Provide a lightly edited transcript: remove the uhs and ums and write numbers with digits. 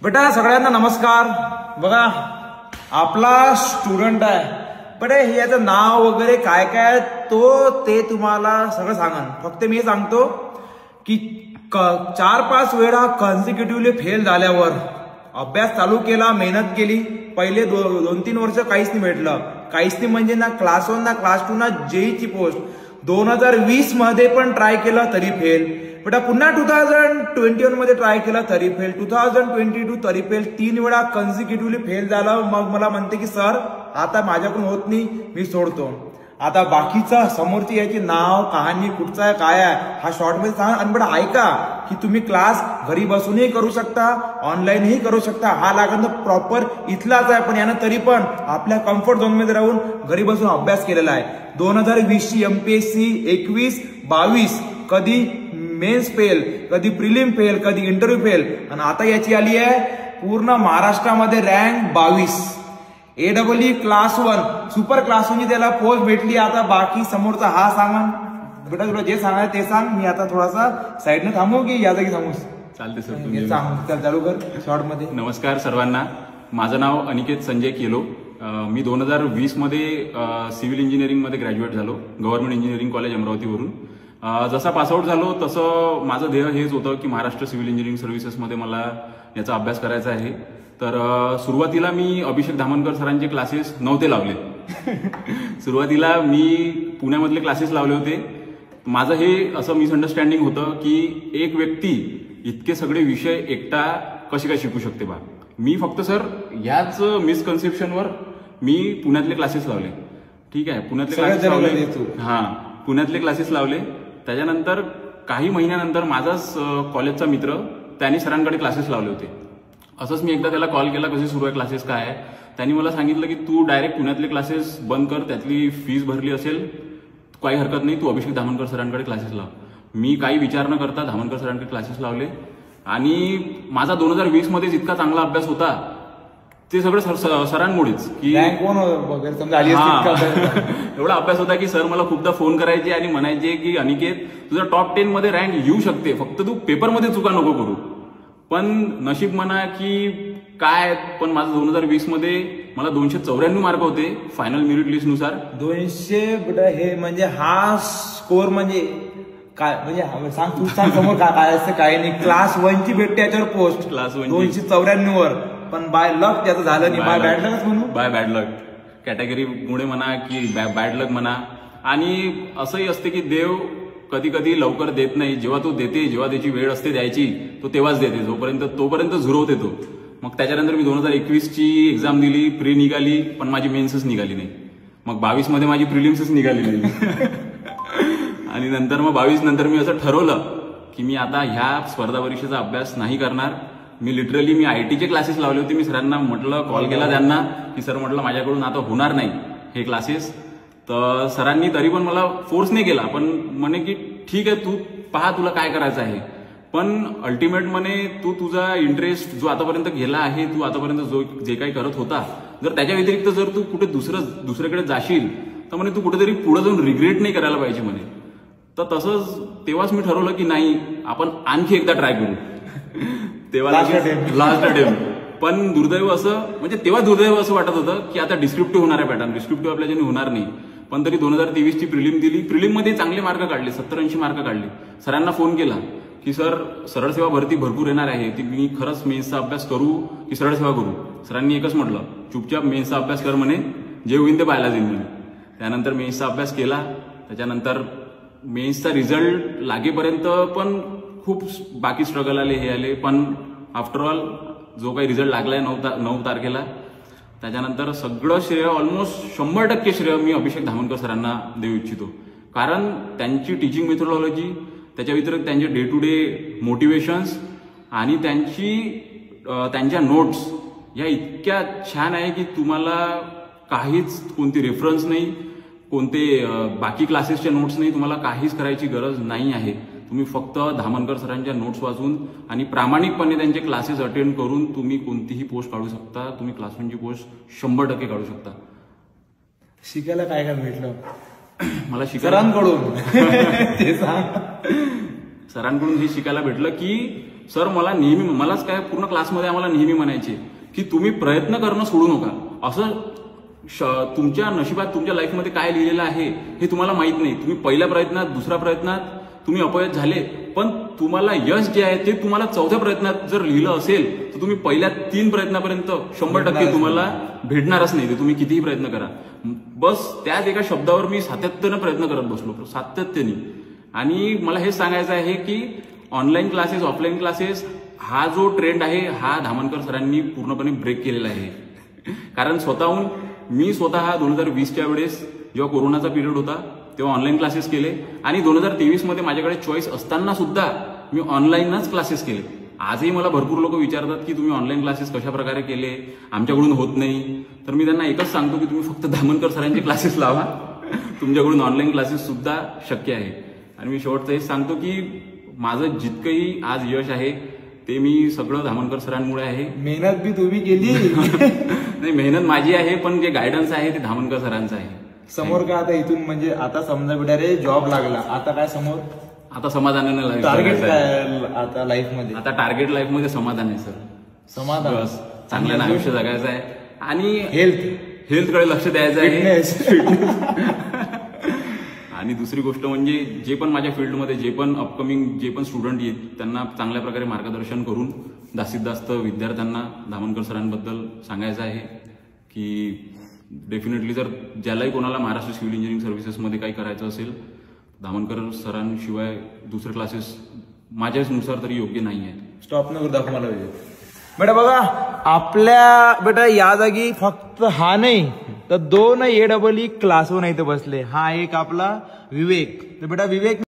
बेटा सगळ्यांना नमस्कार। बघा आपला स्टुडंट आहे, पण हे याचं नाव वगैरे काय काय ते तुम्हाला सगळं सांगन। फक्त मी सांगतो की 4-5 वेळा कॉन्सिक्युटिव्हली फेल झाल्यावर अभ्यास चालू केला, मेहनत केली, पहिले 2-3 वर्ष काहीच नाही भेटलं, काहीच नाही म्हणजे ना क्लास 1 ना क्लास 2 ना जेईची पोस्ट 2020 मध्ये पण ट्राय केलं तरी फेल, बेटा पुन्हा 2021 मध्ये ट्राय केला तरी फेल, 2022 तरी फेल, 3 वेळा कॉन्सिक्युटिव्हली फेल झाला। मग मला म्हणते की सर आता माझ्याकडून होत नाही, मी सोडतो। आता बाकीचा समोरची याची नाव कहाणी कुठचा आहे काय आहे हा शॉर्ट मध्ये सांग। आणि बेटा ऐका की तुम्ही क्लास घरी बसूनही करू शकता, ऑनलाईनही करू शकता, हा लागण प्रॉपर इथलाच आहे, पण यानं तरी पण आपल्या कम्फर्ट झोन मध्ये राहून घरी बसून अभ्यास केलेला आहे। 2020 ची एमपीएससी 21-22 कधी मेन्स फेल, कधी प्रिलिम फेल, कधी इंटरव्ह्यू फेल, आणि आता याची आली आहे पूर्ण महाराष्ट्रामध्ये rank 22। AEE class 1 super class 1 त्याला पोस्ट भेटली। आता बाकी समोरचा हा सांगा बेटा, तुला जे सांगायचं ते सांग, मी आता थोडासा साईडने थांबू की या जागी थांबू? चालते सर, तुम्ही सांग, चालू कर शॉर्ट मध्ये। नमस्कार सर्वांना, माझं नाव अनिकेत संजय केलो। मी 2020 मध्ये सिव्हिल इंजिनिअरिंग मध्ये ग्रॅज्युएट झालो गव्हर्नमेंट इंजिनिअरिंग कॉलेज अमरावतीवरून। जसा पासआउट झालो तसं माझं ध्येय हेच होतं की महाराष्ट्र सिव्हिल इंजिनिअरिंग सर्व्हिसेसमध्ये मला याचा अभ्यास करायचा आहे। तर सुरुवातीला मी अभिषेक धामनकर सरांचे क्लासेस नव्हते लावले सुरुवातीला मी पुण्यामधले क्लासेस लावले होते। माझं हे असं मिसअंडरस्टँडिंग होतं की एक व्यक्ती इतके सगळे विषय एकटा कशी काय शिकू शकते बा। मी फक्त सर याच मिसकन्सेप्शनवर मी पुण्यातले क्लासेस लावले। ठीक आहे, पुण्यातले क्लासेस लावले, पुण्यातले क्लासेस लावले। त्याच्यानंतर काही महिन्यानंतर माझाच कॉलेजचा मित्र त्यांनी सरांकडे क्लासेस लावले होते। असंच मी एकदा त्याला कॉल केला, कशी सुरू आहे क्लासेस काय आहे। त्यांनी मला सांगितलं की तू डायरेक्ट पुण्यातले क्लासेस बंद कर, त्यातली फीस भरली असेल काही हरकत नाही, तू अभिषेक धामनकर सरांकडे क्लासेस लाव। मी काही विचार न करता धामनकर सरांकडे क्लासेस लावले आणि माझा 2020 मध्येच इतका चांगला अभ्यास होता ते सगळं सरांमुळेच की एवढा अभ्यास होता की सर मला खूपदा फोन करायचे आणि म्हणायचे की अनिकेत तुझा टॉप 10 मध्ये रँक येऊ शकते, फक्त तू पेपरमध्ये चुका नको करू। पण नशीब म्हणा की काय, पण माझं 2020 मध्ये मला 294 मार्क होते फायनल मेरिट लिस्ट नुसार। 200 बेटा हे म्हणजे हा स्कोर म्हणजे काय, म्हणजे सांग तू सांग समोर काय असतं काय नाही। क्लास 1 ची भेटते याच्यावर पोस्ट क्लास 1 294 वर, पण बाय लक त्याचं झालं नाही, बाय बॅड लक म्हणू, बाय बॅड लक कॅटेगरी मुळे म्हणा की बॅड लक म्हणा। आणि असंही असते की देव कधी कधी लवकर देत नाही, जेव्हा तो देते, जेव्हा त्याची वेळ असते द्यायची तो तेव्हाच देते, तोपर्यंत झुरवते तो। मग त्याच्यानंतर मी 2021 ची एक्झाम दिली, प्री निघाली, पण माझी मेन्सच निघाली नाही। मग 22 मध्ये माझी प्रिलिम्सच निघाली नाही आणि नंतर मग 22 नंतर मी असं ठरवलं की मी आता ह्या स्पर्धा परीक्षेचा अभ्यास नाही करणार। मी लिटरली मी आयटीचे क्लासेस लावले होते। मी सरांना म्हटलं, कॉल केला त्यांना की सर म्हटलं माझ्याकडून आता होणार नाही हे क्लासेस। तर सरांनी तरी पण मला फोर्स नाही केला, पण म्हणे की ठीक आहे तू पहा तुला काय करायचं आहे, पण अल्टिमेट म्हणे तू तुझा इंटरेस्ट जो आतापर्यंत गेला आहे, तू आतापर्यंत जे काही करत होता, जर त्याच्या व्यतिरिक्त जर तू कुठे दुसऱ्याकडे जाशील तर म्हणे तू कुठेतरी पुढे जाऊन रिग्रेट नाही करायला पाहिजे म्हणे। तर तसंच तेव्हाच मी ठरवलं की नाही आपण आणखी एकदा ट्राय करू तेव्हा लास्ट अटेम्प्ट। पण दुर्दैव असं, म्हणजे तेव्हा दुर्दैव असं वाटत होतं की आता डिस्क्रिप्टिव्ह होणार आहे पॅटर्न, डिस्क्रिप्टिव्ह आपल्या ज्याने होणार नाही। पण तरी 2023 ची प्रिलिम दिली, प्रिलिम मध्ये चांगले मार्क काढले, 70-80 मार्क काढले। सरांना फोन केला की सर सरळ सेवा भरती भरपूर येणार आहे, ती मी खरंच मेन्सचा अभ्यास करू की सरळ सेवा करू। सरांनी एकच म्हटलं चुपचाप मेन्सचा अभ्यास कर म्हणे, जे होईल ते पाहायला जाईल म्हणे। त्यानंतर मेन्सचा अभ्यास केला, त्याच्यानंतर मेन्सचा रिझल्ट लागेपर्यंत पण खूप बाकी स्ट्रगल आले, हे आले, पण आफ्टर ऑल जो काही रिझल्ट लागलाय 9 तारखेला, त्याच्यानंतर सगळं श्रेय ऑलमोस्ट 100% श्रेय मी अभिषेक धामनकर सरांना देऊ इच्छितो। कारण त्यांची टीचिंग मेथोडॉलॉजी, त्याच्या व्यतिरिक्त त्यांचे डे टू डे मोटिवेशन्स आणि त्यांच्या नोट्स या इतक्या छान आहे की तुम्हाला काहीच कोणती रेफरन्स नाही, कोणते बाकी क्लासेसचे नोट्स नाही, तुम्हाला काहीच करायची गरज नाही आहे। तुम्ही फक्त धामनकर सरांच्या नोट्स वाचून आणि प्रामाणिकपणे त्यांचे क्लासेस अटेंड करून तुम्ही कोणतीही पोस्ट काढू शकता। तुम्ही क्लास 1 ची पोस्ट 100% काढू शकता। शिकायला काय काय भेटलं मला सरांकडून हे शिकायला भेटलं की सर मलाच काय पूर्ण क्लासमध्ये आम्हाला नेहमी म्हणायचे की तुम्ही प्रयत्न करणं सोडू नका. असं तुमच्या नशिबात तुमच्या लाईफमध्ये काय लिहिलेलं आहे हे तुम्हाला माहित नाही. तुम्ही पहिल्या प्रयत्नात, दुसऱ्या प्रयत्नात तुम्ही अपयश झाले, पण तुम्हाला यश जे आहे ते तुम्हाला चौथ्या प्रयत्नात जर लिहिलं असेल तर तुम्ही पहिल्या 3 प्रयत्नापर्यंत 100% तुम्हाला भेटणारच नाही. ते तुम्ही कितीही प्रयत्न करा. बस त्याच एका शब्दावर मी सातत्यानं प्रयत्न करत बसलो, सातत्याने. आणि मला हेच सांगायचं आहे की ऑनलाईन क्लासेस, ऑफलाईन क्लासेस हा जो ट्रेंड आहे हा धामनकर सरांनी पूर्णपणे ब्रेक केलेला आहे. कारण मी स्वतः 2020च्या वेळेस जेव्हा कोरोनाचा पिरियड होता तेव्हा ऑनलाईन क्लासेस केले आणि 2023 मध्ये माझ्याकडे चॉईस असताना सुद्धा मी ऑनलाईनच क्लासेस केले. आजही मला भरपूर लोक विचारतात की तुम्ही ऑनलाईन क्लासेस कशा प्रकारे केले, आमच्याकडून होत नाही. तर मी त्यांना एकच सांगतो की तुम्ही फक्त धामनकर सरांचे क्लासेस लावा, तुमच्याकडून ऑनलाईन क्लासेस सुद्धा शक्य आहे. आणि मी शेवटचं हेच सांगतो की माझं जितकंही आज यश आहे ते मी सगळं धामनकर सरांमुळे आहे. मेहनत बी तुम्ही केली. नाही, मेहनत माझी आहे, पण जे गायडन्स आहे ते धामनकर सरांचं आहे. समोर काय आता इथून म्हणजे आता समजा बेटा रे जॉब लागला, आता काय समोर? आता समाधानाने टार्गेट काय आता लाईफ मध्ये? आता टार्गेट लाईफ मध्ये समाधान आहे सर. समाधान, बस चांगल्यानं आयुष्य जगायचं आहे आणि हेल्थकडे लक्ष द्यायचं आहे. आणि दुसरी गोष्ट म्हणजे जे पण माझ्या फील्डमध्ये जे पण स्टुडंट येत त्यांना चांगल्या प्रकारे मार्गदर्शन करून जास्तीत जास्त विद्यार्थ्यांना धामनकर सरांबद्दल सांगायचं आहे की डेफिनेटली जर ज्यालाही कोणाला महाराष्ट्र सिव्हिल इंजिनिअरिंग सर्व्हिसेसमध्ये काही करायचं असेल, धामनकर सरांशिवाय दुसरे क्लासेस माझ्यानुसार तरी योग्य नाही आहेत. स्टॉप नको दाखवा मला बेटा. बघा आपल्या बेटा या जागी फक्त हा नाही तर 2 AEE क्लास 1 इथे बसले. हा एक आपला विवेक. तर बेटा विवेक